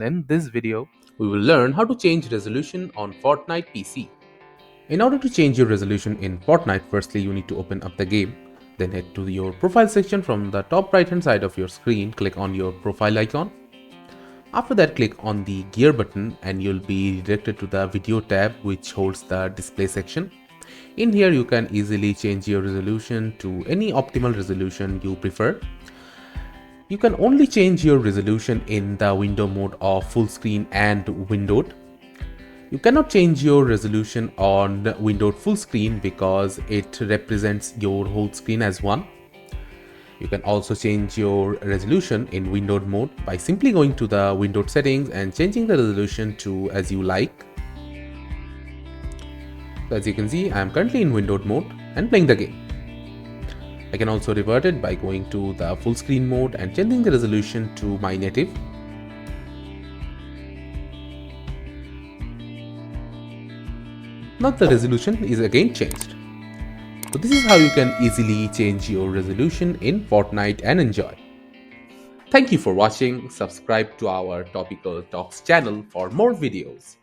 In this video, we will learn how to change resolution on Fortnite PC. In order to change your resolution in Fortnite, firstly you need to open up the game. Then head to your profile section from the top right hand side of your screen, click on your profile icon. After that, click on the gear button and you'll be redirected to the video tab which holds the display section. In here you can easily change your resolution to any optimal resolution you prefer. You can only change your resolution in the window mode of full screen and windowed. You cannot change your resolution on windowed full screen because it represents your whole screen as one. You can also change your resolution in windowed mode by simply going to the windowed settings and changing the resolution to as you like. So as you can see, I am currently in windowed mode and playing the game. I can also revert it by going to the full screen mode and changing the resolution to my native. Now the resolution is again changed. So this is how you can easily change your resolution in Fortnite and enjoy. Thank you for watching. Subscribe to our Topical Talks channel for more videos.